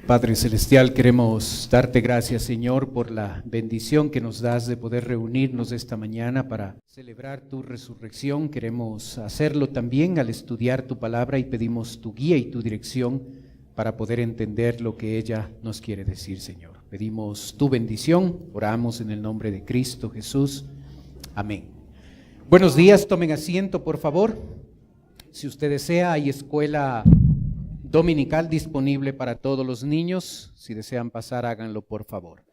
Padre Celestial, queremos darte gracias, Señor, por la bendición que nos das de poder reunirnos esta mañana para celebrar tu resurrección. Queremos hacerlo también al estudiar tu palabra y pedimos tu guía y tu dirección para poder entender lo que ella nos quiere decir, Señor. Pedimos tu bendición, oramos en el nombre de Cristo Jesús. Amén. Buenos días, tomen asiento, por favor. Si usted desea, hay escuela dominical disponible para todos los niños. Si desean pasar, háganlo por favor.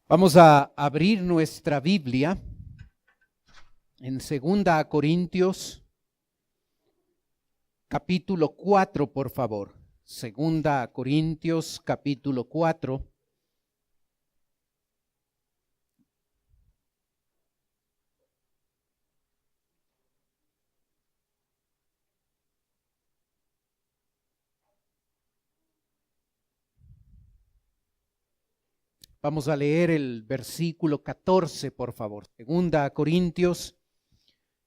Vamos a abrir nuestra Biblia en 2 Corintios, capítulo 4, por favor. 2 Corintios, capítulo 4. Vamos a leer el versículo 14, por favor. 2 Corintios,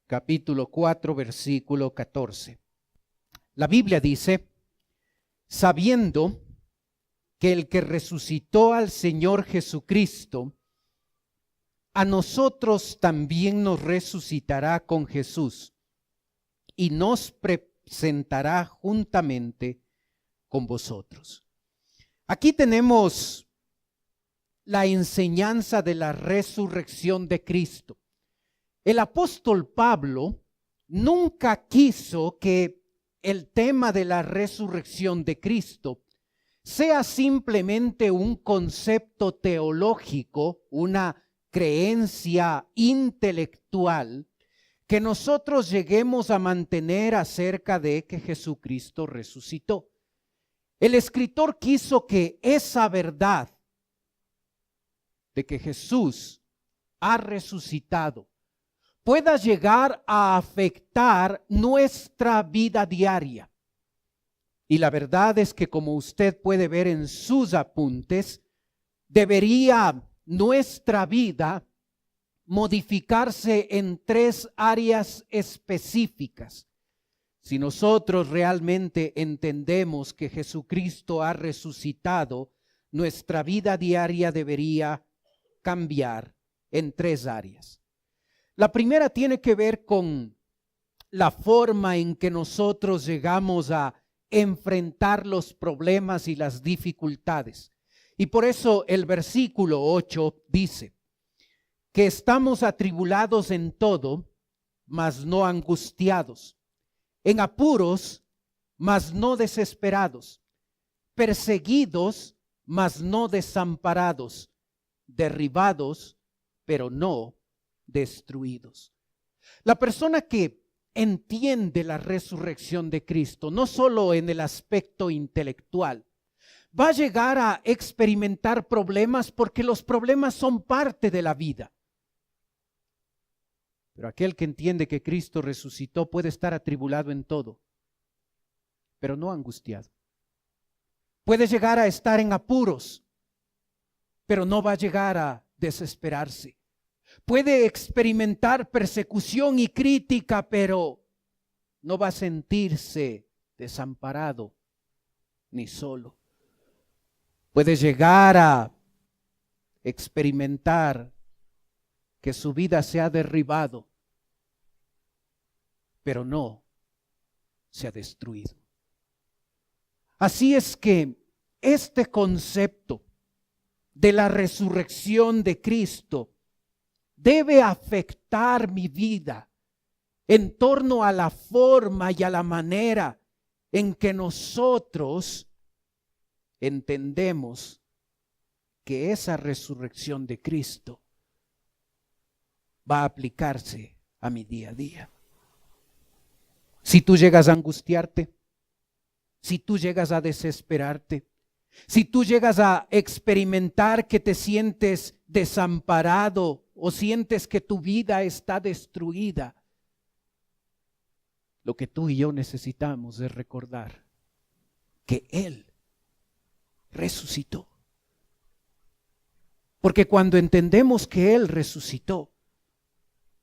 capítulo 4, versículo 14. La Biblia dice: sabiendo que el que resucitó al Señor Jesucristo, a nosotros también nos resucitará con Jesús y nos presentará juntamente con vosotros. Aquí tenemos la enseñanza de la resurrección de Cristo. El apóstol Pablo nunca quiso que el tema de la resurrección de Cristo sea simplemente un concepto teológico, una creencia intelectual que nosotros lleguemos a mantener acerca de que Jesucristo resucitó. El escritor quiso que esa verdad de que Jesús ha resucitado pueda llegar a afectar nuestra vida diaria. Y la verdad es que, como usted puede ver en sus apuntes, debería nuestra vida modificarse en 3 áreas específicas. Si nosotros realmente entendemos que Jesucristo ha resucitado, nuestra vida diaria debería cambiar en 3 áreas. La primera tiene que ver con la forma en que nosotros llegamos a enfrentar los problemas y las dificultades. Y por eso el versículo 8 dice que estamos atribulados en todo, mas no angustiados, en apuros, mas no desesperados, perseguidos, mas no desamparados, derribados, pero no destruidos. La persona que entiende la resurrección de Cristo, no solo en el aspecto intelectual, va a llegar a experimentar problemas porque los problemas son parte de la vida. Pero aquel que entiende que Cristo resucitó puede estar atribulado en todo, pero no angustiado. Puede llegar a estar en apuros, pero no va a llegar a desesperarse. Puede experimentar persecución y crítica, pero no va a sentirse desamparado ni solo. Puede llegar a experimentar que su vida se ha derribado, pero no se ha destruido. Así es que este concepto de la resurrección de Cristo debe afectar mi vida en torno a la forma y a la manera en que nosotros entendemos que esa resurrección de Cristo va a aplicarse a mi día a día. Si tú llegas a angustiarte, si tú llegas a desesperarte, si tú llegas a experimentar que te sientes desamparado o sientes que tu vida está destruida, lo que tú y yo necesitamos es recordar que Él resucitó. Porque cuando entendemos que Él resucitó,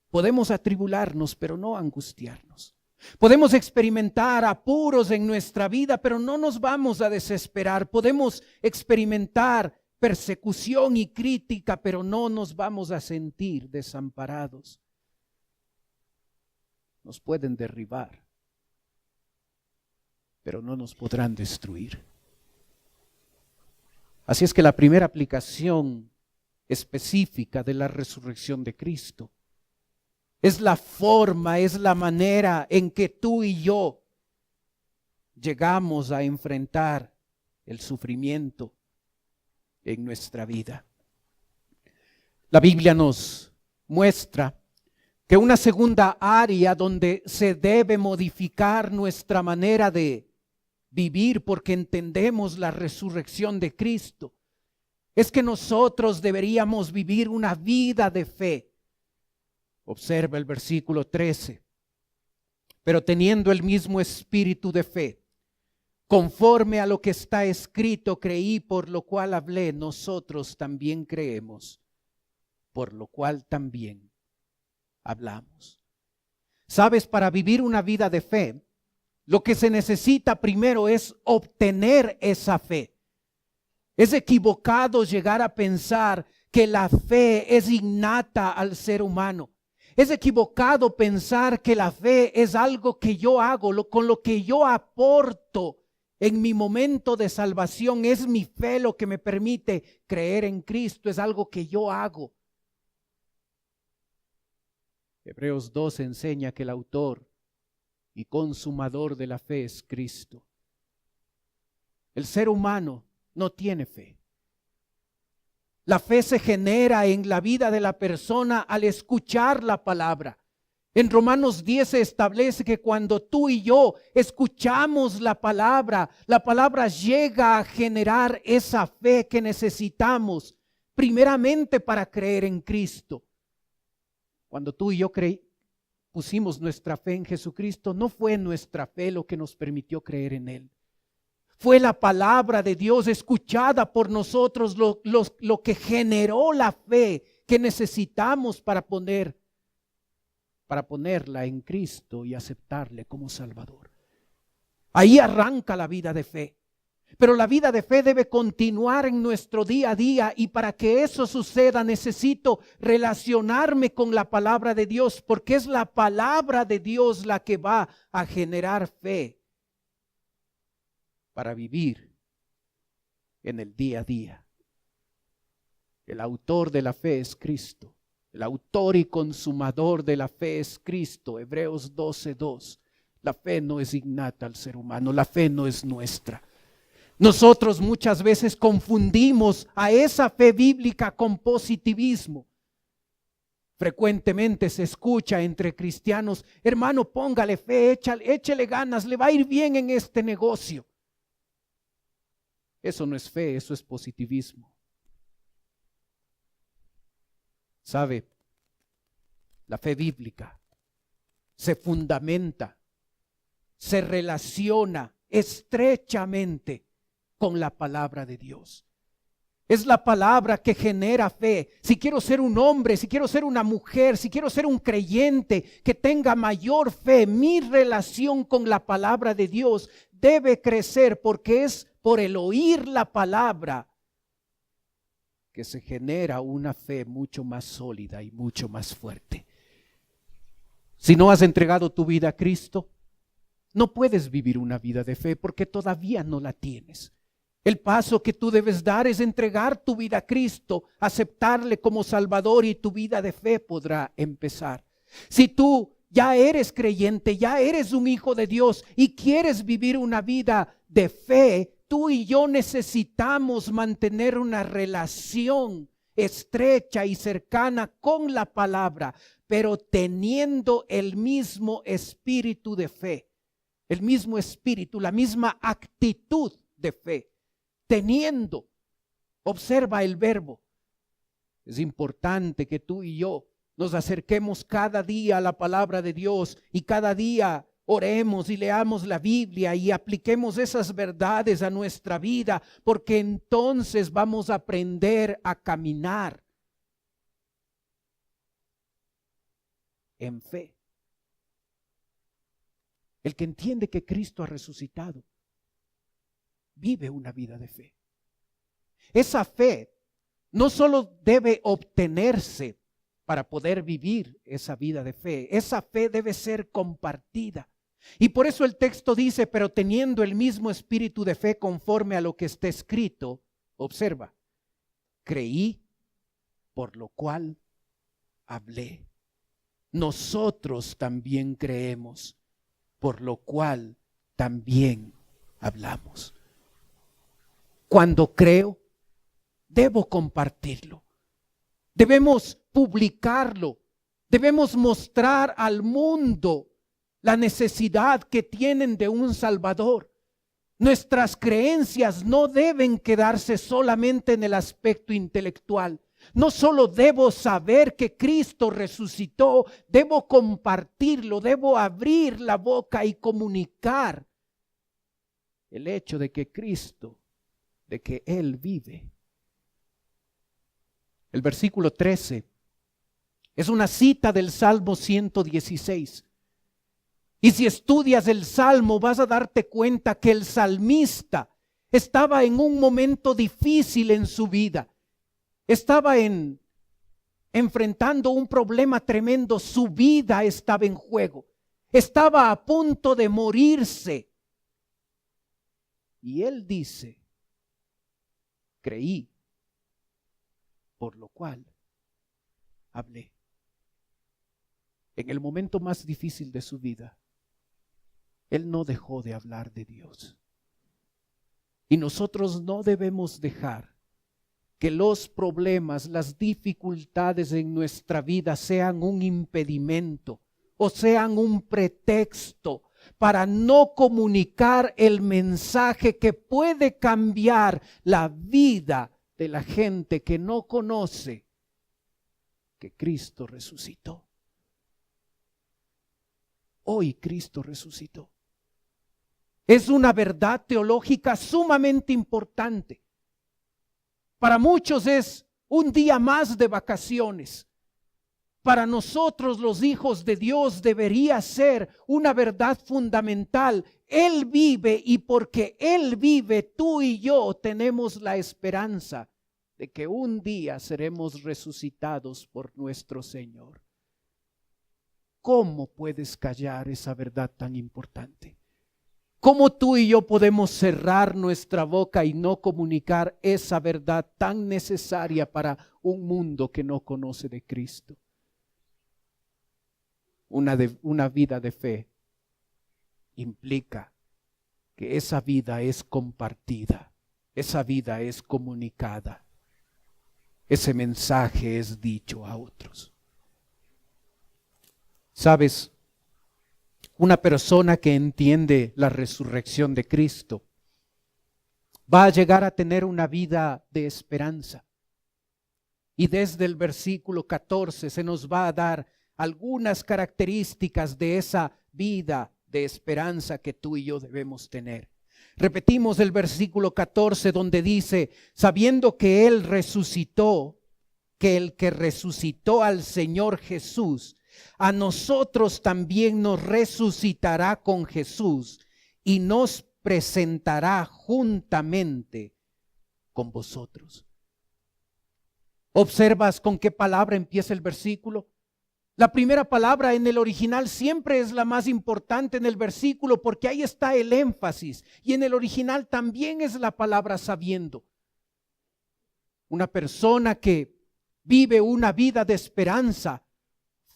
podemos atribularnos, pero no angustiarnos. Podemos experimentar apuros en nuestra vida, pero no nos vamos a desesperar. Podemos experimentar persecución y crítica, pero no nos vamos a sentir desamparados. Nos pueden derribar, pero no nos podrán destruir. Así es que la primera aplicación específica de la resurrección de Cristo es la forma, es la manera en que tú y yo llegamos a enfrentar el sufrimiento en nuestra vida. La Biblia nos muestra que una segunda área donde se debe modificar nuestra manera de vivir porque entendemos la resurrección de Cristo es que nosotros deberíamos vivir una vida de fe. Observa el versículo 13. Pero teniendo el mismo espíritu de fe, conforme a lo que está escrito, creí, por lo cual hablé, nosotros también creemos, por lo cual también hablamos. Sabes, para vivir una vida de fe, lo que se necesita primero es obtener esa fe. Es equivocado llegar a pensar que la fe es innata al ser humano. Es equivocado pensar que la fe es algo que yo hago, con lo que yo aporto en mi momento de salvación. Es mi fe lo que me permite creer en Cristo, es algo que yo hago. Hebreos 2 enseña que el autor y consumador de la fe es Cristo. El ser humano no tiene fe. La fe se genera en la vida de la persona al escuchar la palabra. En Romanos 10 se establece que cuando tú y yo escuchamos la palabra llega a generar esa fe que necesitamos primeramente para creer en Cristo. Cuando tú y yo pusimos nuestra fe en Jesucristo, no fue nuestra fe lo que nos permitió creer en Él. Fue la palabra de Dios escuchada por nosotros lo que generó la fe que necesitamos para ponerla en Cristo y aceptarle como Salvador. Ahí arranca la vida de fe. Pero la vida de fe debe continuar en nuestro día a día, y para que eso suceda necesito relacionarme con la palabra de Dios, porque es la palabra de Dios la que va a generar fe para vivir en el día a día. El autor de la fe es Cristo. El autor y consumador de la fe es Cristo. Hebreos 12:2. La fe no es innata al ser humano, la fe no es nuestra. Nosotros muchas veces confundimos a esa fe bíblica con positivismo. Frecuentemente se escucha entre cristianos: hermano, póngale fe, échale ganas, le va a ir bien en este negocio. Eso no es fe, eso es positivismo. ¿Sabe? La fe bíblica se fundamenta, se relaciona estrechamente con la palabra de Dios. Es la palabra que genera fe. Si quiero ser un hombre, si quiero ser una mujer, si quiero ser un creyente que tenga mayor fe, mi relación con la palabra de Dios debe crecer, porque es por el oír la palabra que se genera una fe mucho más sólida y mucho más fuerte. Si no has entregado tu vida a Cristo, no puedes vivir una vida de fe porque todavía no la tienes. El paso que tú debes dar es entregar tu vida a Cristo, aceptarle como Salvador, y tu vida de fe podrá empezar. Si tú ya eres creyente, ya eres un hijo de Dios y quieres vivir una vida de fe, tú y yo necesitamos mantener una relación estrecha y cercana con la palabra, pero teniendo el mismo espíritu de fe, el mismo espíritu, la misma actitud de fe. Teniendo, observa el verbo. Es importante que tú y yo nos acerquemos cada día a la palabra de Dios, y cada día oremos y leamos la Biblia y apliquemos esas verdades a nuestra vida, porque entonces vamos a aprender a caminar en fe. El que entiende que Cristo ha resucitado, vive una vida de fe. Esa fe no solo debe obtenerse para poder vivir esa vida de fe, esa fe debe ser compartida. Y por eso el texto dice, pero teniendo el mismo espíritu de fe conforme a lo que está escrito, observa, creí, por lo cual hablé. Nosotros también creemos, por lo cual también hablamos. Cuando creo, debo compartirlo. Debemos publicarlo. Debemos mostrar al mundo la necesidad que tienen de un Salvador. Nuestras creencias no deben quedarse solamente en el aspecto intelectual. No solo debo saber que Cristo resucitó, debo compartirlo, debo abrir la boca y comunicar el hecho de que Cristo, de que Él vive. El versículo 13 es una cita del Salmo 116. Y si estudias el Salmo vas a darte cuenta que el salmista estaba en un momento difícil en su vida. Estaba enfrentando un problema tremendo. Su vida estaba en juego. Estaba a punto de morirse. Y él dice, creí, por lo cual hablé. En el momento más difícil de su vida, él no dejó de hablar de Dios. Y nosotros no debemos dejar que los problemas, las dificultades en nuestra vida sean un impedimento o sean un pretexto para no comunicar el mensaje que puede cambiar la vida de la gente que no conoce que Cristo resucitó. Hoy Cristo resucitó. Es una verdad teológica sumamente importante. Para muchos es un día más de vacaciones. Para nosotros los hijos de Dios debería ser una verdad fundamental. Él vive y porque Él vive, tú y yo tenemos la esperanza de que un día seremos resucitados por nuestro Señor. ¿Cómo puedes callar esa verdad tan importante? ¿Cómo tú y yo podemos cerrar nuestra boca y no comunicar esa verdad tan necesaria para un mundo que no conoce de Cristo? Una vida de fe implica que esa vida es compartida, esa vida es comunicada, ese mensaje es dicho a otros. ¿Sabes? Una persona que entiende la resurrección de Cristo va a llegar a tener una vida de esperanza. Y desde el versículo 14 se nos va a dar algunas características de esa vida de esperanza que tú y yo debemos tener. Repetimos el versículo 14 donde dice, sabiendo que Él resucitó, que el que resucitó al Señor Jesús, a nosotros también nos resucitará con Jesús y nos presentará juntamente con vosotros. ¿Observas con qué palabra empieza el versículo? La primera palabra en el original siempre es la más importante en el versículo porque ahí está el énfasis. Y en el original también es la palabra sabiendo. Una persona que vive una vida de esperanza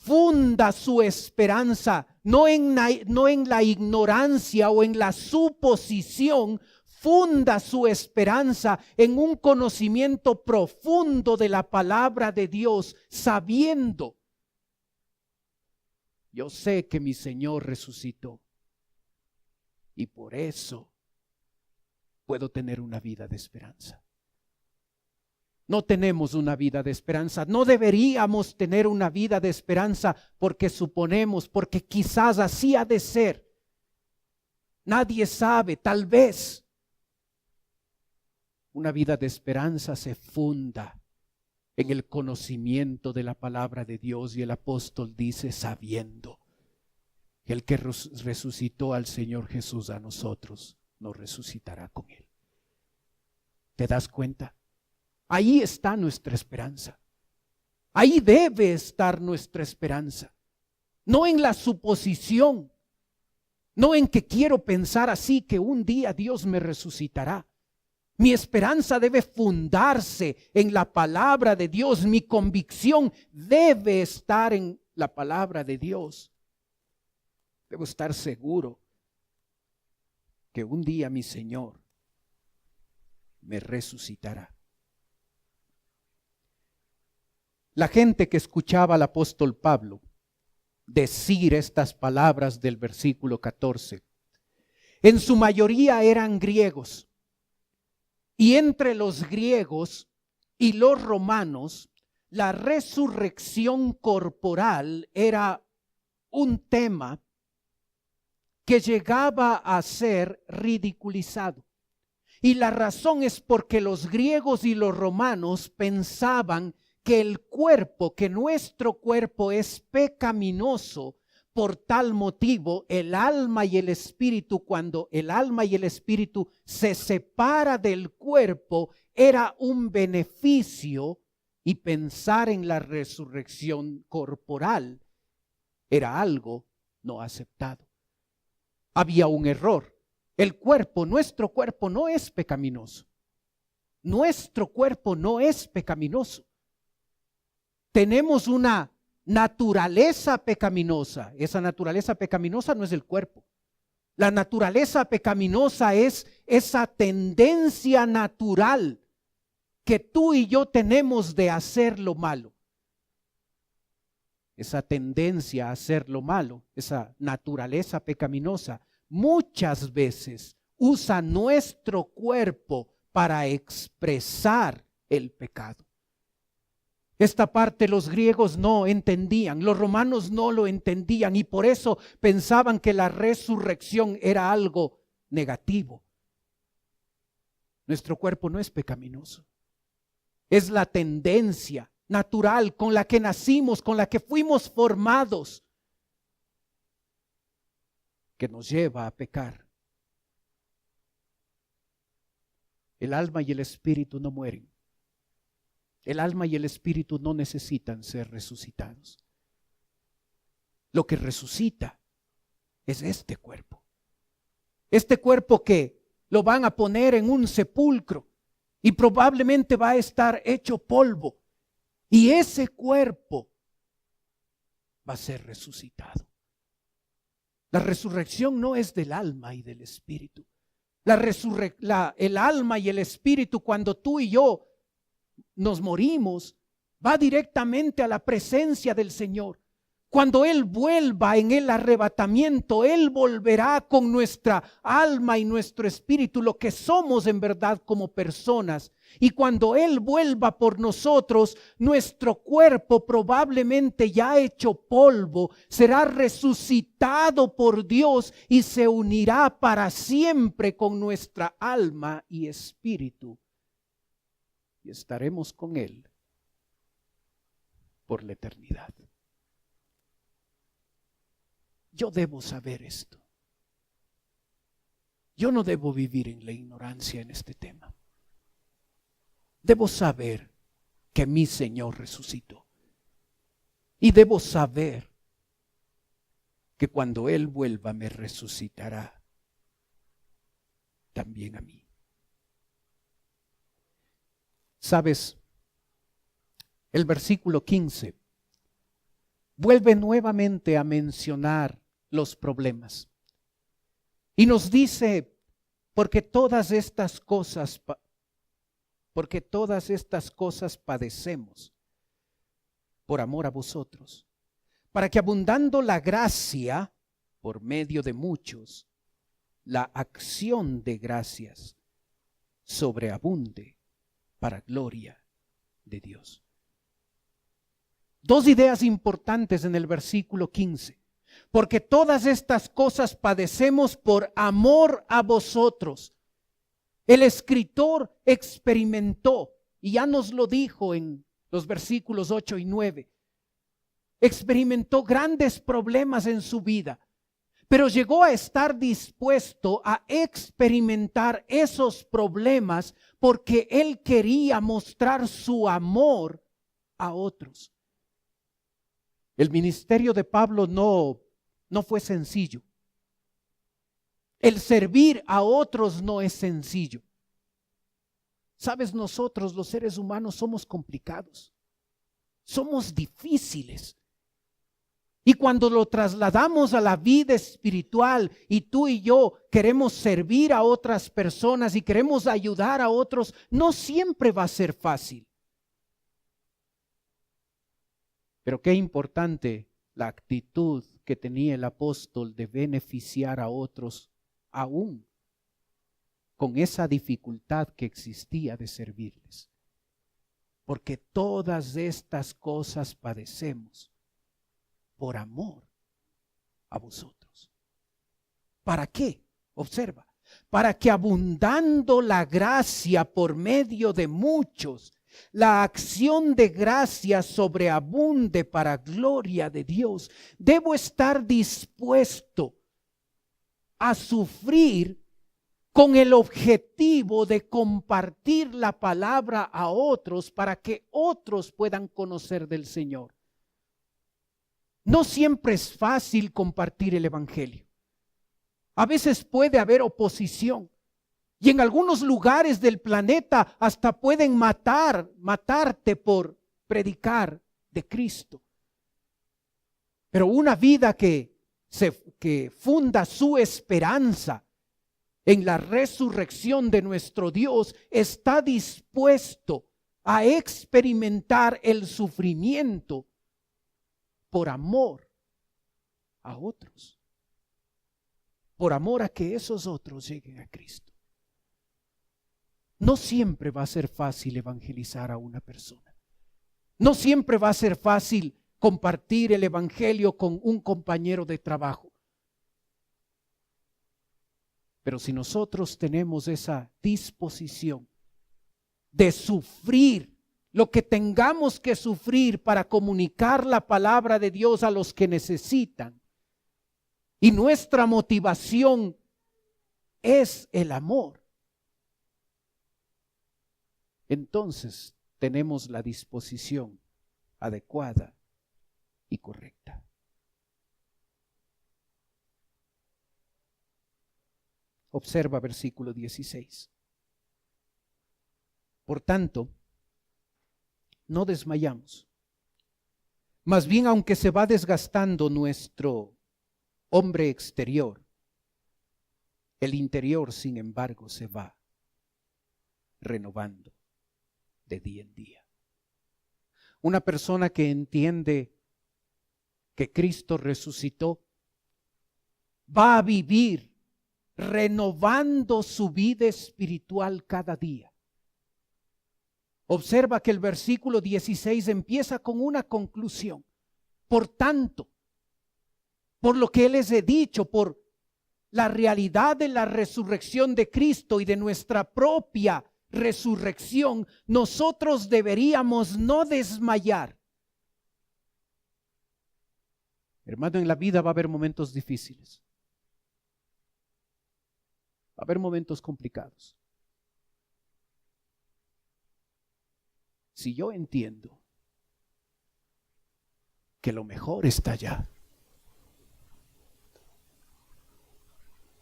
funda su esperanza no en la ignorancia o en la suposición, funda su esperanza en un conocimiento profundo de la palabra de Dios, sabiendo, yo sé que mi Señor resucitó y por eso puedo tener una vida de esperanza. No tenemos una vida de esperanza, no deberíamos tener una vida de esperanza porque suponemos, porque quizás así ha de ser. Nadie sabe, tal vez. Una vida de esperanza se funda en el conocimiento de la palabra de Dios y el apóstol dice sabiendo El que resucitó al Señor Jesús a nosotros, nos resucitará con Él. ¿Te das cuenta? Ahí está nuestra esperanza. Ahí debe estar nuestra esperanza. No en la suposición, no en que quiero pensar así que un día Dios me resucitará. Mi esperanza debe fundarse en la palabra de Dios. Mi convicción debe estar en la palabra de Dios. Debo estar seguro que un día mi Señor me resucitará. La gente que escuchaba al apóstol Pablo decir estas palabras del versículo 14, en su mayoría eran griegos. Y entre los griegos y los romanos, la resurrección corporal era un tema que llegaba a ser ridiculizado. Y la razón es porque los griegos y los romanos pensaban que el cuerpo, que nuestro cuerpo es pecaminoso. Por tal motivo, el alma y el espíritu, cuando el alma y el espíritu se separa del cuerpo, era un beneficio, y pensar en la resurrección corporal era algo no aceptado. Había un error. El cuerpo, nuestro cuerpo no es pecaminoso. Nuestro cuerpo no es pecaminoso. Tenemos una naturaleza pecaminosa. Esa naturaleza pecaminosa no es el cuerpo. La naturaleza pecaminosa es esa tendencia natural que tú y yo tenemos de hacer lo malo. Esa tendencia a hacer lo malo, esa naturaleza pecaminosa, muchas veces usa nuestro cuerpo para expresar el pecado. Esta parte los griegos no entendían, los romanos no lo entendían, y por eso pensaban que la resurrección era algo negativo. Nuestro cuerpo no es pecaminoso. Es la tendencia natural con la que nacimos, con la que fuimos formados, que nos lleva a pecar. El alma y el espíritu no mueren. El alma y el espíritu no necesitan ser resucitados. Lo que resucita es este cuerpo. Este cuerpo que lo van a poner en un sepulcro y probablemente va a estar hecho polvo. Y ese cuerpo va a ser resucitado. La resurrección no es del alma y del espíritu. El alma y el espíritu, cuando tú y yo nos morimos, va directamente a la presencia del Señor. Cuando Él vuelva en el arrebatamiento, Él volverá con nuestra alma y nuestro espíritu, lo que somos en verdad como personas. Y cuando Él vuelva por nosotros, nuestro cuerpo, probablemente ya hecho polvo, será resucitado por Dios y se unirá para siempre con nuestra alma y espíritu. Y estaremos con Él por la eternidad. Yo debo saber esto. Yo no debo vivir en la ignorancia en este tema. Debo saber que mi Señor resucitó. Y debo saber que cuando Él vuelva me resucitará también a mí. ¿Sabes? El versículo 15 vuelve nuevamente a mencionar los problemas. Y nos dice, porque todas estas cosas padecemos por amor a vosotros, para que abundando la gracia por medio de muchos, la acción de gracias sobreabunde para gloria de Dios. Dos ideas importantes en el versículo 15. Porque todas estas cosas padecemos por amor a vosotros. El escritor experimentó, y ya nos lo dijo en los versículos 8 y 9, experimentó grandes problemas en su vida. pero llegó a estar dispuesto a experimentar esos problemas porque él quería mostrar su amor a otros. El ministerio de Pablo no fue sencillo. El servir a otros no es sencillo. Sabes, nosotros los seres humanos somos complicados, somos difíciles. Y cuando lo trasladamos a la vida espiritual y tú y yo queremos servir a otras personas y queremos ayudar a otros, no siempre va a ser fácil. Pero qué importante la actitud que tenía el apóstol de beneficiar a otros aún con esa dificultad que existía de servirles. Porque todas estas cosas padecemos por amor a vosotros. ¿Para qué? Observa, para que abundando la gracia por medio de muchos, la acción de gracia sobreabunde para gloria de Dios. Debo estar dispuesto a sufrir con el objetivo de compartir la palabra a otros para que otros puedan conocer del Señor. No siempre es fácil compartir el evangelio. A veces puede haber oposición. Y en algunos lugares del planeta hasta pueden matarte por predicar de Cristo. Pero una vida que funda su esperanza en la resurrección de nuestro Dios está dispuesto a experimentar el sufrimiento por amor a otros, por amor a que esos otros lleguen a Cristo. No siempre va a ser fácil evangelizar a una persona. No siempre va a ser fácil compartir el evangelio con un compañero de trabajo. Pero si nosotros tenemos esa disposición de sufrir lo que tengamos que sufrir para comunicar la palabra de Dios a los que necesitan, y nuestra motivación es el amor, entonces tenemos la disposición adecuada y correcta. Observa versículo 16. Por tanto, no desmayamos. Más bien, aunque se va desgastando nuestro hombre exterior, el interior, sin embargo, se va renovando de día en día. Una persona que entiende que Cristo resucitó va a vivir renovando su vida espiritual cada día. Observa que el versículo 16 empieza con una conclusión. Por tanto, por lo que les he dicho, por la realidad de la resurrección de Cristo y de nuestra propia resurrección, nosotros deberíamos no desmayar. Hermano, en la vida va a haber momentos difíciles. Va a haber momentos complicados. Si yo entiendo que lo mejor está allá,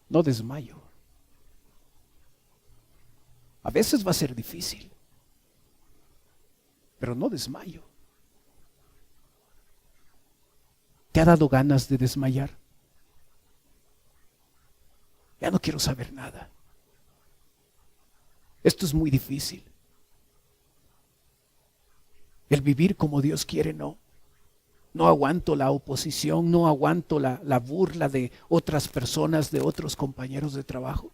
no desmayo. A veces va a ser difícil, pero no desmayo. ¿Te ha dado ganas de desmayar? Ya no quiero saber nada. Esto es muy difícil. El vivir como Dios quiere, no. No aguanto la oposición, no aguanto la burla de otras personas, de otros compañeros de trabajo.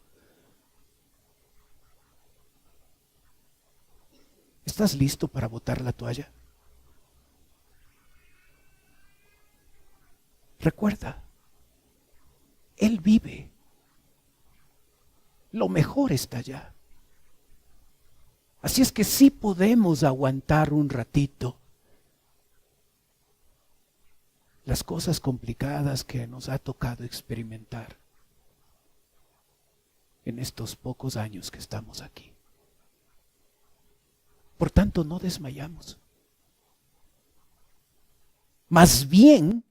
¿Estás listo para botar la toalla? Recuerda, Él vive. Lo mejor está allá. Así es que sí podemos aguantar un ratito. las cosas complicadas que nos ha tocado experimentar en estos pocos años que estamos aquí. Por tanto, no desmayamos. Más bien,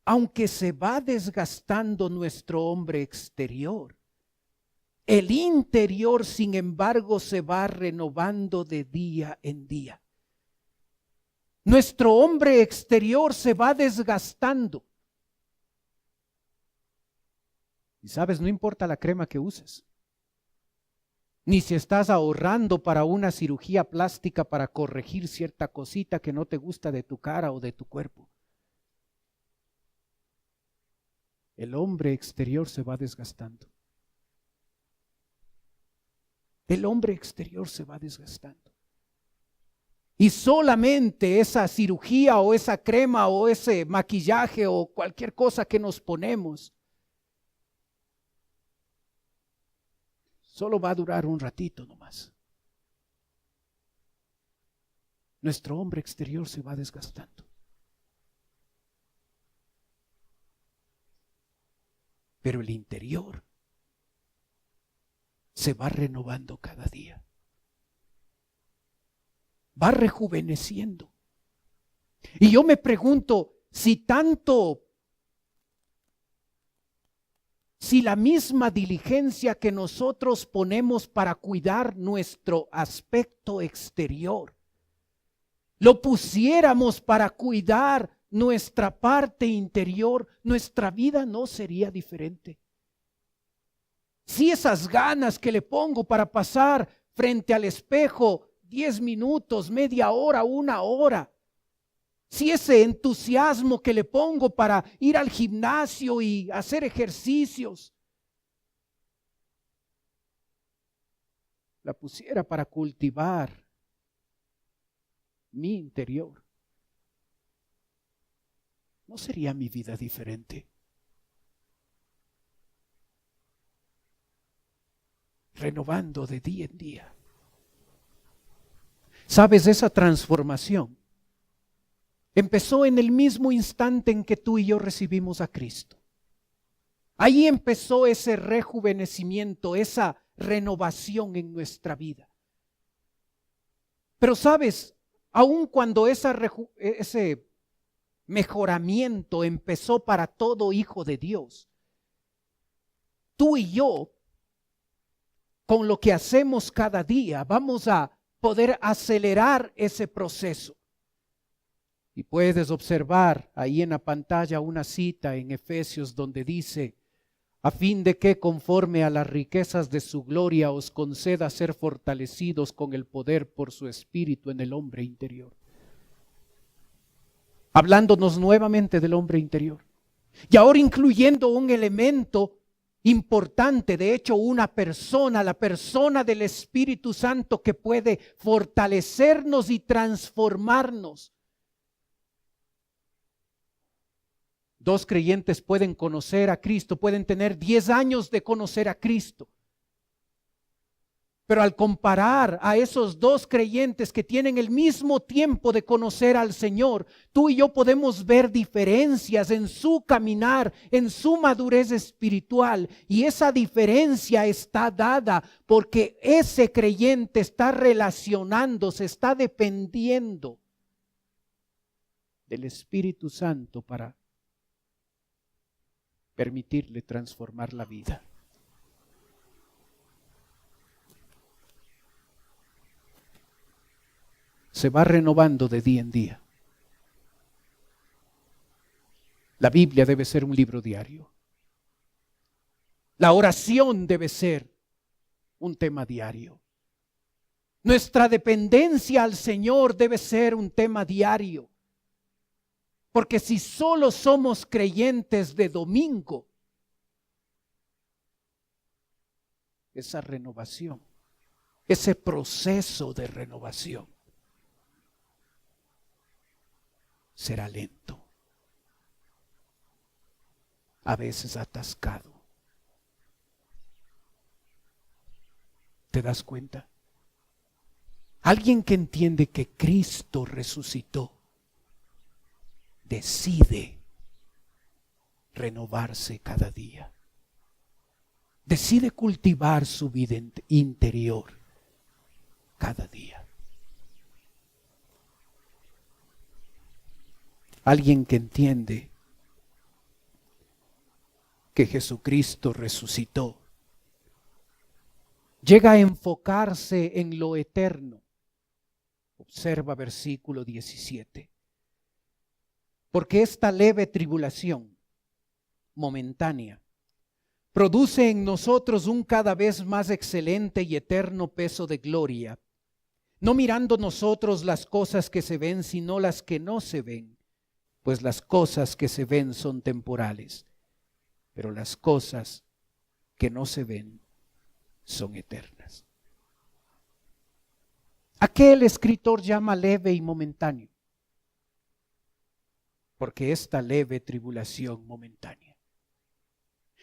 aunque se va desgastando nuestro hombre exterior, el interior, sin embargo, se va renovando de día en día. Nuestro hombre exterior se va desgastando. Y sabes, no importa la crema que uses, ni si estás ahorrando para una cirugía plástica para corregir cierta cosita que no te gusta de tu cara o de tu cuerpo. El hombre exterior se va desgastando. El hombre exterior se va desgastando. Y solamente esa cirugía o esa crema o ese maquillaje o cualquier cosa que nos ponemos solo va a durar un ratito nomás. Nuestro hombre exterior se va desgastando. Pero el interior se va renovando cada día. Va rejuveneciendo. Y yo me pregunto, si la misma diligencia que nosotros ponemos para cuidar nuestro aspecto exterior, lo pusiéramos para cuidar nuestra parte interior, nuestra vida no sería diferente. Si esas ganas que le pongo para pasar frente al espejo 10 minutos, media hora, una hora, si ese entusiasmo que le pongo para ir al gimnasio y hacer ejercicios, la pusiera para cultivar mi interior, ¿no sería mi vida diferente? Renovando de día en día. ¿Sabes? Esa transformación empezó en el mismo instante en que tú y yo recibimos a Cristo. Ahí empezó ese rejuvenecimiento, esa renovación en nuestra vida. Pero sabes, aun cuando ese mejoramiento empezó para todo hijo de Dios, tú y yo, con lo que hacemos cada día, vamos a poder acelerar ese proceso. Y puedes observar ahí en la pantalla una cita en Efesios donde dice: a fin de que conforme a las riquezas de su gloria os conceda ser fortalecidos con el poder por su espíritu en el hombre interior. Hablándonos nuevamente del hombre interior. Y ahora incluyendo un elemento importante, de hecho una persona, la persona del Espíritu Santo que puede fortalecernos y transformarnos. Dos creyentes pueden conocer a Cristo, pueden tener 10 años de conocer a Cristo. Pero al comparar a esos dos creyentes que tienen el mismo tiempo de conocer al Señor, tú y yo podemos ver diferencias en su caminar, en su madurez espiritual. Y esa diferencia está dada porque ese creyente está relacionándose, está dependiendo del Espíritu Santo para permitirle transformar la vida. Se va renovando de día en día. La Biblia debe ser un libro diario. La oración debe ser un tema diario. Nuestra dependencia al Señor debe ser un tema diario. Porque si solo somos creyentes de domingo, esa renovación, ese proceso de renovación será lento, a veces atascado. ¿Te das cuenta? Alguien que entiende que Cristo resucitó decide renovarse cada día. Decide cultivar su vida interior cada día. Alguien que entiende que Jesucristo resucitó, llega a enfocarse en lo eterno. Observa versículo 17. Porque esta leve tribulación momentánea produce en nosotros un cada vez más excelente y eterno peso de gloria, no mirando nosotros las cosas que se ven, sino las que no se ven, pues las cosas que se ven son temporales, pero las cosas que no se ven son eternas. ¿A qué el escritor llama leve y momentáneo? Porque esta leve tribulación momentánea.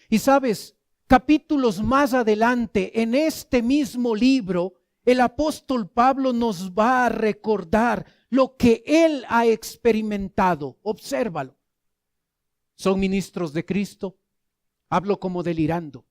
Y sabes, capítulos más adelante, en este mismo libro, el apóstol Pablo nos va a recordar lo que él ha experimentado. Obsérvalo. Son ministros de Cristo. Hablo como delirando.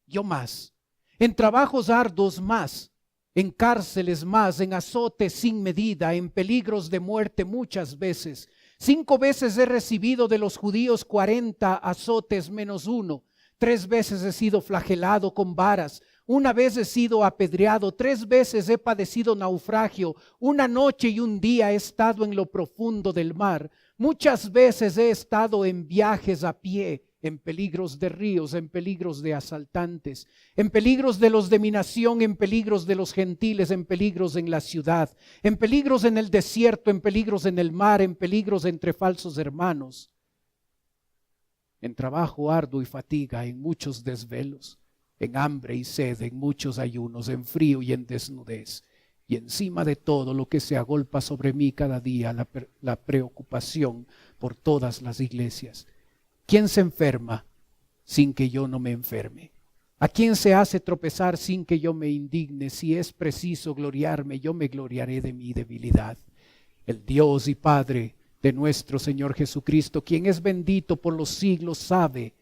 Yo más. En trabajos arduos más. En cárceles más. En azotes sin medida. En peligros de muerte muchas veces. 5 veces he recibido de los judíos 40 azotes menos 1. 3 veces he sido flagelado con varas. 1 vez he sido apedreado. 3 veces he padecido naufragio. 1 noche y 1 día he estado en lo profundo del mar. Muchas veces he estado en viajes a pie, en peligros de ríos, en peligros de asaltantes, en peligros de los de mi nación, en peligros de los gentiles, en peligros en la ciudad, en peligros en el desierto, en peligros en el mar, en peligros entre falsos hermanos, en trabajo arduo y fatiga, en muchos desvelos, en hambre y sed, en muchos ayunos, en frío y en desnudez. Y encima de todo lo que se agolpa sobre mí cada día, la preocupación por todas las iglesias. ¿Quién se enferma sin que yo no me enferme? ¿A quién se hace tropezar sin que yo me indigne? Si es preciso gloriarme, yo me gloriaré de mi debilidad. El Dios y Padre de nuestro Señor Jesucristo, quien es bendito por los siglos, sabe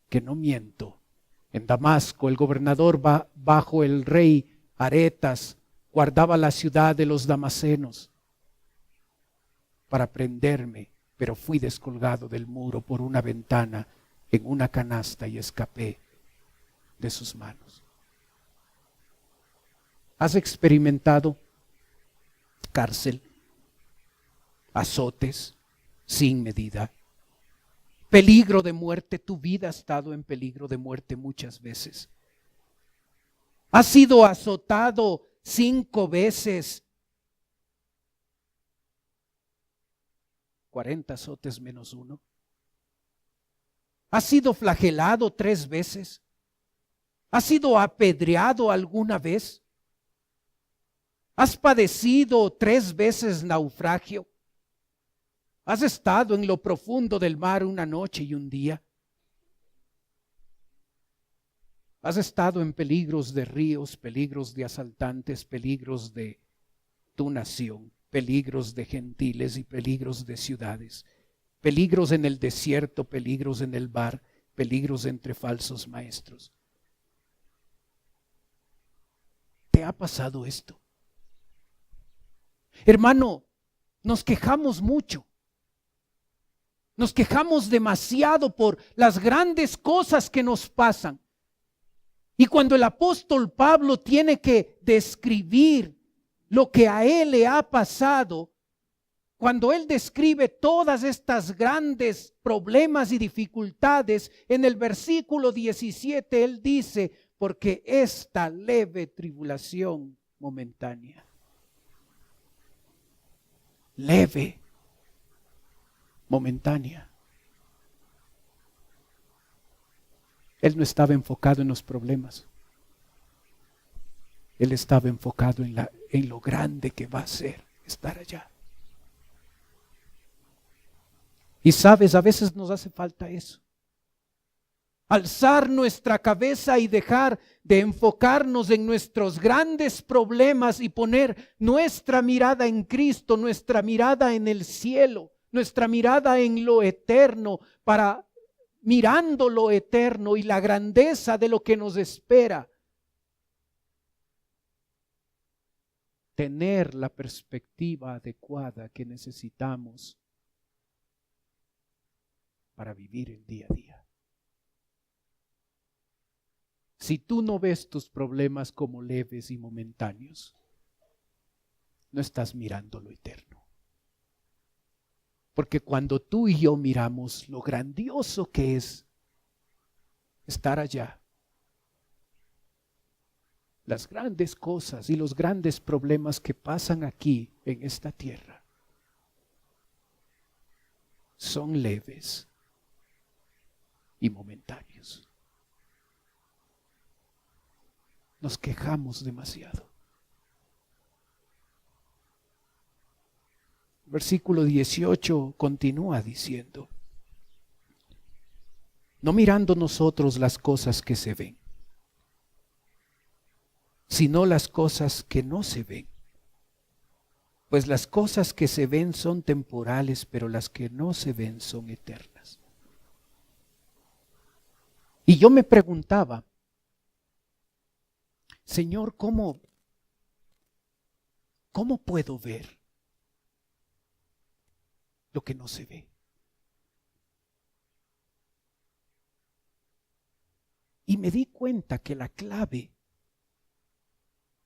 que no miento. En Damasco el gobernador bajo el rey Aretas guardaba la ciudad de los damasenos para prenderme, pero fui descolgado del muro por una ventana en una canasta y escapé de sus manos. ¿Has experimentado cárcel, azotes sin medida, peligro de muerte? Tu vida ha estado en peligro de muerte muchas veces. ¿Has sido azotado 5 veces? 40 azotes menos 1. ¿Has sido flagelado 3 veces? ¿Has sido apedreado alguna vez? ¿Has padecido 3 veces naufragio? ¿Has estado en lo profundo del mar 1 noche y 1 día? ¿Has estado en peligros de ríos, peligros de asaltantes, peligros de tu nación, peligros de gentiles y peligros de ciudades, peligros en el desierto, peligros en el mar, peligros entre falsos maestros? ¿Te ha pasado esto? Hermano, nos quejamos mucho. Nos quejamos demasiado por las grandes cosas que nos pasan. Y cuando el apóstol Pablo tiene que describir lo que a él le ha pasado, cuando él describe todas estas grandes problemas y dificultades, en el versículo 17 él dice, porque esta leve tribulación momentánea, leve, momentánea. Él no estaba enfocado en los problemas. Él estaba enfocado en lo grande que va a ser estar allá. Y sabes, a veces nos hace falta eso. alzar nuestra cabeza y dejar de enfocarnos en nuestros grandes problemas y poner nuestra mirada en Cristo, nuestra mirada en el cielo, nuestra mirada en lo eterno, para mirando lo eterno y la grandeza de lo que nos espera, tener la perspectiva adecuada que necesitamos para vivir el día a día. Si tú no ves tus problemas como leves y momentáneos, no estás mirando lo eterno. Porque cuando tú y yo miramos lo grandioso que es estar allá, las grandes cosas y los grandes problemas que pasan aquí en esta tierra son leves y momentáneos. Nos quejamos demasiado. Versículo 18 continúa diciendo: no mirando nosotros las cosas que se ven, sino las cosas que no se ven. Pues las cosas que se ven son temporales, pero las que no se ven son eternas. Y yo me preguntaba, Señor, ¿cómo puedo ver lo que no se ve? Y me di cuenta que la clave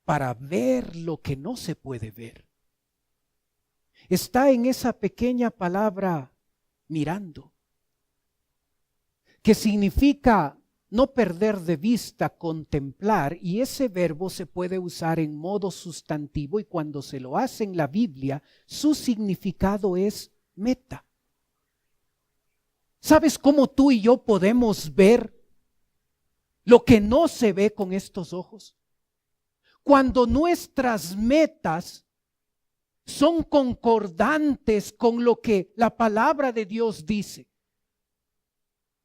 para ver lo que no se puede ver está en esa pequeña palabra mirando, que significa no perder de vista, contemplar, y ese verbo se puede usar en modo sustantivo y cuando se lo hace en la Biblia, su significado es meta. ¿Sabes cómo tú y yo podemos ver lo que no se ve con estos ojos? Cuando nuestras metas son concordantes con lo que la palabra de Dios dice.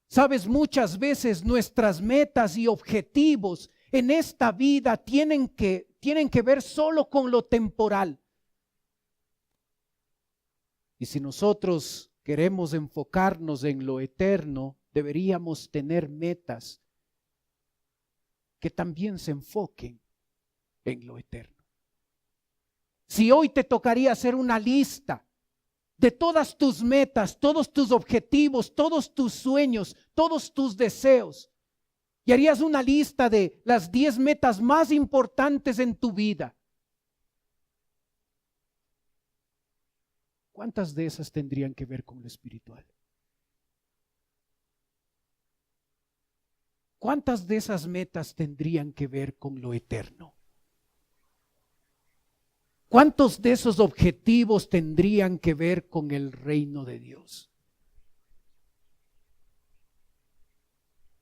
Sabes, muchas veces nuestras metas y objetivos en esta vida tienen que ver solo con lo temporal. Y si nosotros queremos enfocarnos en lo eterno, deberíamos tener metas que también se enfoquen en lo eterno. Si hoy te tocaría hacer una lista de todas tus metas, todos tus objetivos, todos tus sueños, todos tus deseos, y harías una lista de las 10 metas más importantes en tu vida, ¿cuántas de esas tendrían que ver con lo espiritual? ¿Cuántas de esas metas tendrían que ver con lo eterno? ¿Cuántos de esos objetivos tendrían que ver con el reino de Dios?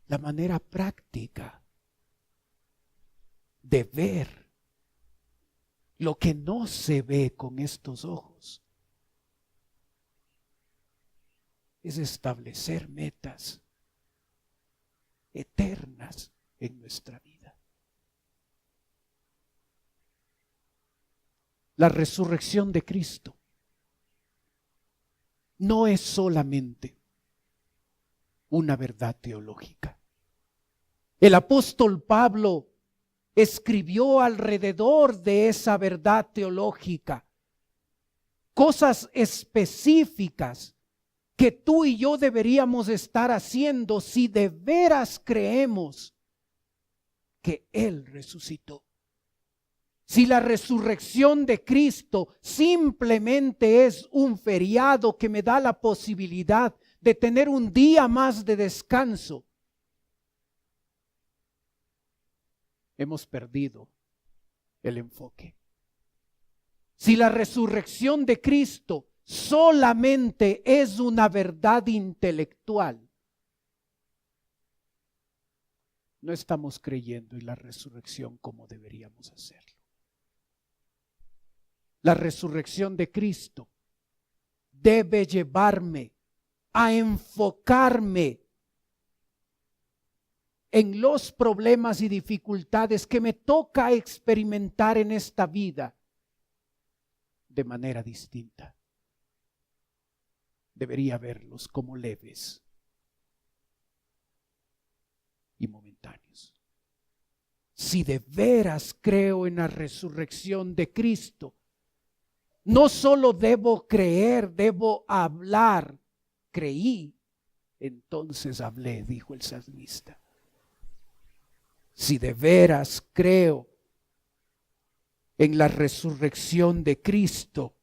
La manera práctica de ver lo que no se ve con estos ojos es establecer metas eternas en nuestra vida. La resurrección de Cristo no es solamente una verdad teológica. El apóstol Pablo escribió alrededor de esa verdad teológica cosas específicas que tú y yo deberíamos estar haciendo si de veras creemos que Él resucitó. Si la resurrección de Cristo simplemente es un feriado que me da la posibilidad de tener un día más de descanso, hemos perdido el enfoque. Si la resurrección de Cristo solamente es una verdad intelectual, no estamos creyendo en la resurrección como deberíamos hacerlo. La resurrección de Cristo debe llevarme a enfocarme en los problemas y dificultades que me toca experimentar en esta vida de manera distinta. Debería verlos como leves y momentáneos. Si de veras creo en la resurrección de Cristo, no solo debo creer, debo hablar. Creí, entonces hablé, dijo el salmista. Si de veras creo en la resurrección de Cristo,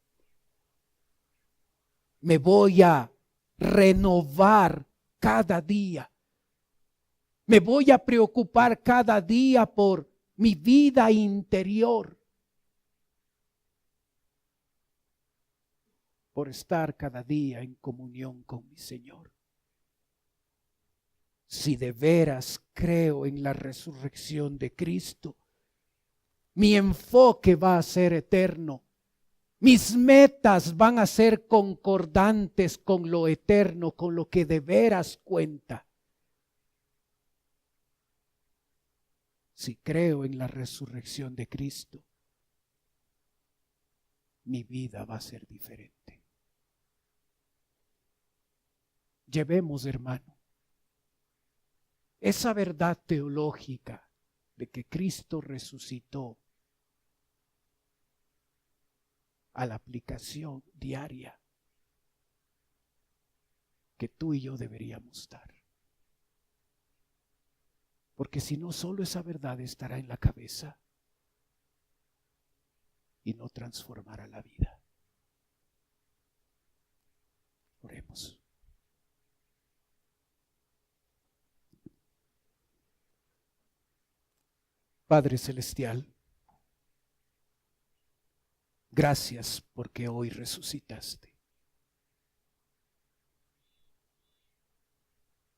me voy a renovar cada día. Me voy a preocupar cada día por mi vida interior. Por estar cada día en comunión con mi Señor. Si de veras creo en la resurrección de Cristo, mi enfoque va a ser eterno. Mis metas van a ser concordantes con lo eterno, con lo que de veras cuenta. Si creo en la resurrección de Cristo, mi vida va a ser diferente. Llevemos, hermano, esa verdad teológica de que Cristo resucitó a la aplicación diaria que tú y yo deberíamos dar. Porque si no, solo esa verdad estará en la cabeza y no transformará la vida. Oremos. Padre Celestial, gracias porque hoy resucitaste.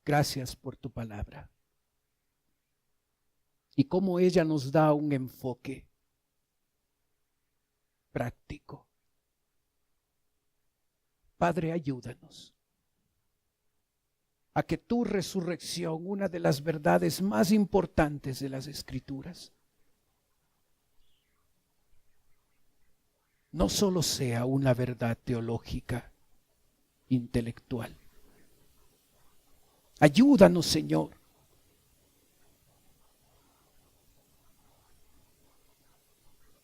Gracias por tu palabra. Y cómo ella nos da un enfoque práctico. Padre, ayúdanos a que tu resurrección, una de las verdades más importantes de las Escrituras, no solo sea una verdad teológica, intelectual. Ayúdanos, Señor,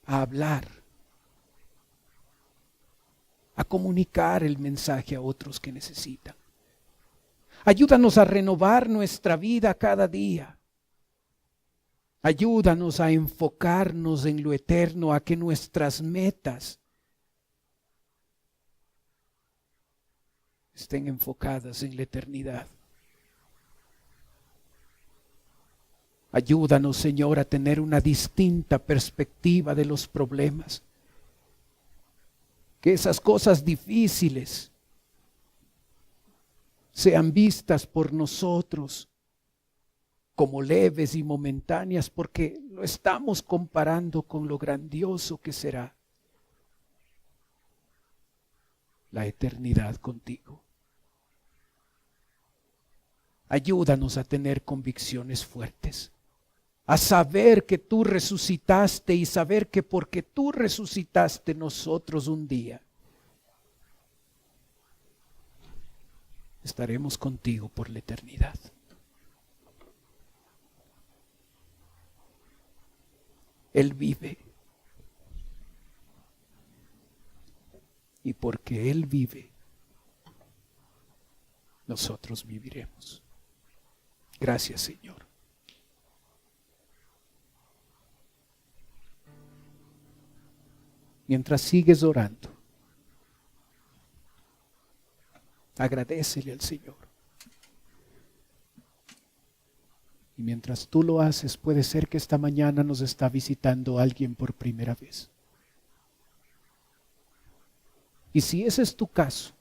a hablar, a comunicar el mensaje a otros que necesitan. Ayúdanos a renovar nuestra vida cada día. Ayúdanos a enfocarnos en lo eterno, a que nuestras metas estén enfocadas en la eternidad. Ayúdanos, Señor, a tener una distinta perspectiva de los problemas. Que esas cosas difíciles sean vistas por nosotros como leves y momentáneas, porque lo estamos comparando con lo grandioso que será la eternidad contigo. Ayúdanos a tener convicciones fuertes, a saber que tú resucitaste y saber que porque tú resucitaste nosotros un día estaremos contigo por la eternidad. Él vive. Y porque Él vive, nosotros viviremos. Gracias, Señor. Mientras sigues orando, agradécele al Señor. Y mientras tú lo haces, puede ser que esta mañana nos está visitando alguien por primera vez. Y si ese es tu caso,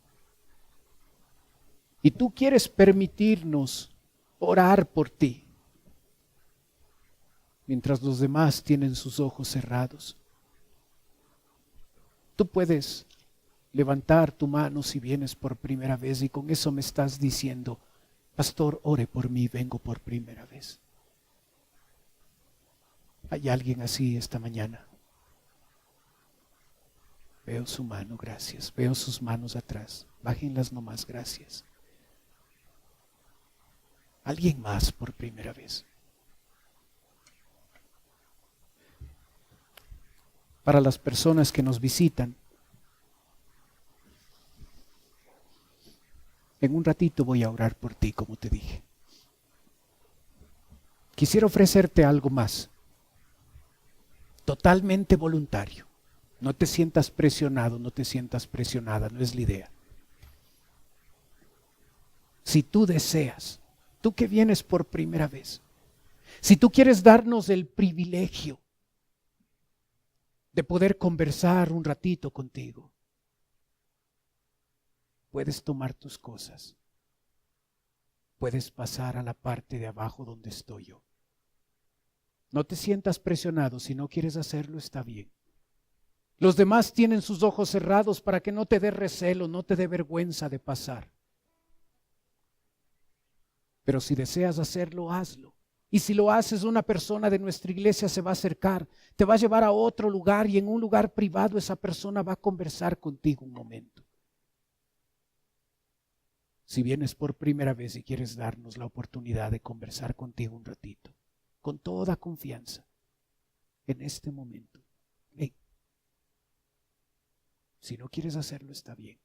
y tú quieres permitirnos orar por ti, mientras los demás tienen sus ojos cerrados, tú puedes levantar tu mano si vienes por primera vez y con eso me estás diciendo: pastor, ore por mí, vengo por primera vez. ¿Hay alguien así esta mañana? Veo su mano, gracias. Veo sus manos atrás. Bájenlas nomás, gracias. ¿Alguien más por primera vez? Para las personas que nos visitan, en un ratito voy a orar por ti, como te dije. Quisiera ofrecerte algo más, totalmente voluntario. No te sientas presionado, no te sientas presionada, no es la idea. Si tú deseas, tú que vienes por primera vez, si tú quieres darnos el privilegio de poder conversar un ratito contigo, puedes tomar tus cosas, puedes pasar a la parte de abajo donde estoy yo. No te sientas presionado, si no quieres hacerlo está bien. Los demás tienen sus ojos cerrados para que no te dé recelo, no te dé vergüenza de pasar. Pero si deseas hacerlo, hazlo. Y si lo haces, una persona de nuestra iglesia se va a acercar, te va a llevar a otro lugar y en un lugar privado esa persona va a conversar contigo un momento. Si vienes por primera vez y quieres darnos la oportunidad de conversar contigo un ratito, con toda confianza, en este momento, ven. Si no quieres hacerlo, está bien.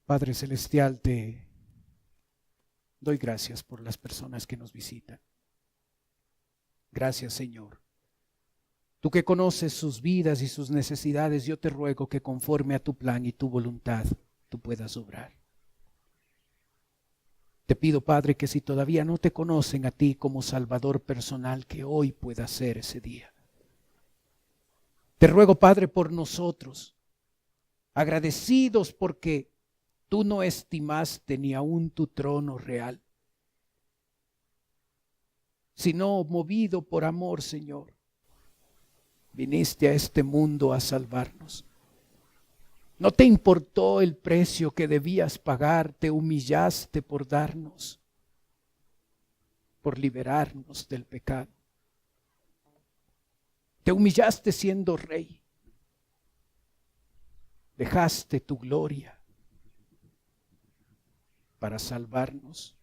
Padre Celestial, te doy gracias por las personas que nos visitan. Gracias, Señor. Tú que conoces sus vidas y sus necesidades, yo te ruego que conforme a tu plan y tu voluntad, tú puedas obrar. Te pido, Padre, que si todavía no te conocen a ti como Salvador personal, que hoy pueda ser ese día. Te ruego, Padre, por nosotros, agradecidos porque tú no estimaste ni aún tu trono real, sino movido por amor, Señor, viniste a este mundo a salvarnos. No te importó el precio que debías pagar, te humillaste por darnos, por liberarnos del pecado. Te humillaste siendo rey. Dejaste tu gloria para salvarnos.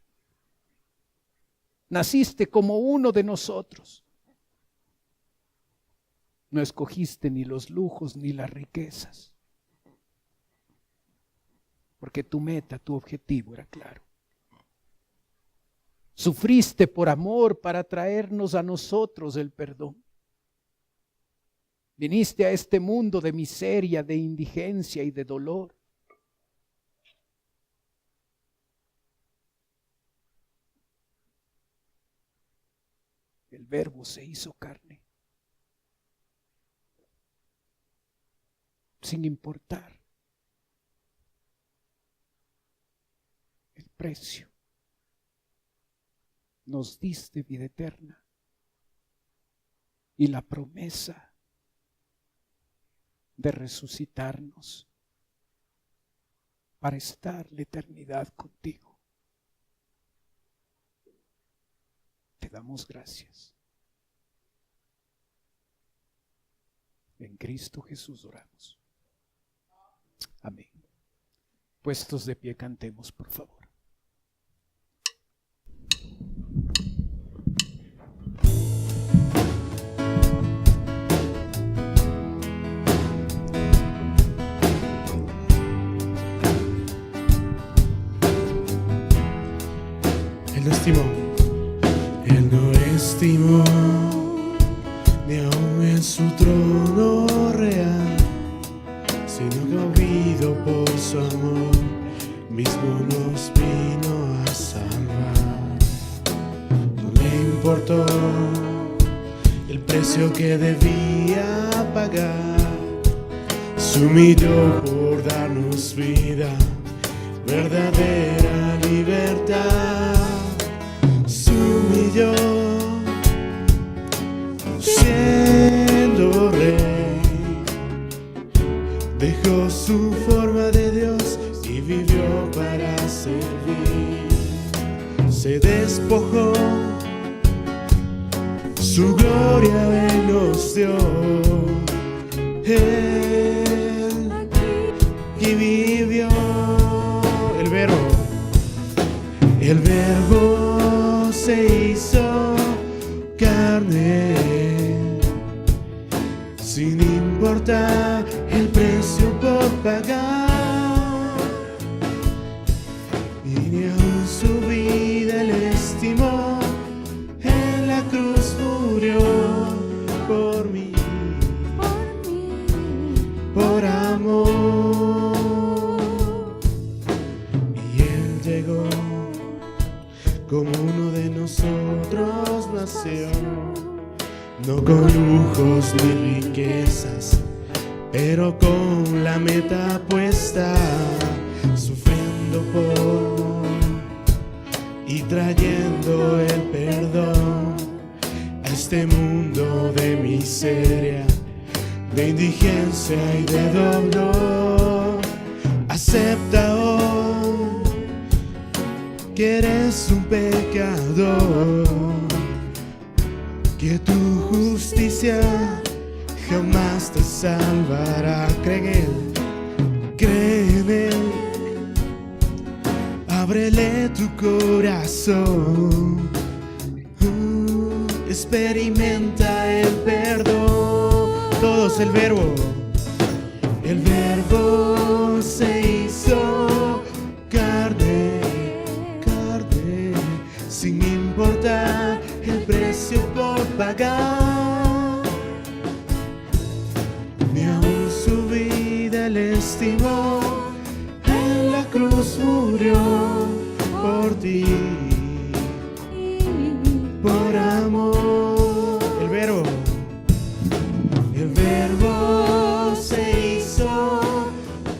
Naciste como uno de nosotros. No escogiste ni los lujos ni las riquezas, porque tu meta, tu objetivo era claro. Sufriste por amor para traernos a nosotros el perdón. Viniste a este mundo de miseria, de indigencia y de dolor. El Verbo se hizo carne, sin importar el precio. Nos diste vida eterna y la promesa de resucitarnos para estar la eternidad contigo. Te damos gracias. En Cristo Jesús oramos. Amén. Puestos de pie, cantemos, por favor. Él no estimó ni aún en su trono real, sino que movido por su amor mismo nos vino a salvar. No le importó el precio que debía pagar, se humilló por darnos vida, verdadera libertad. Se humilló siendo rey, dejó su forma de Dios y vivió para servir. Se despojó su gloria Él nos dio. Él que vivió, el verbo se hizo carne, sin importar el precio por pagar, y ni aun su vida Él estimó, en la cruz murió por mí, por amor. Y Él llegó como uno de nosotros, nació, no con lujos ni riquezas, pero con la meta puesta, sufriendo por y trayendo el perdón a este mundo de miseria, de indigencia y de dolor. Acepta hoy que eres un pecador, que tu justicia jamás te salvará. Cree en Él, ábrele tu corazón, experimenta el perdón. Todos el verbo se hizo carne, sin importar el precio por pagar, ni aun su vida Él estimó, en la cruz murió por ti, por amor. El verbo se hizo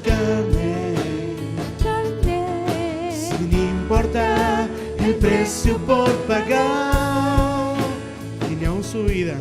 carne, sin importar el precio por pagar, y ni aun su vida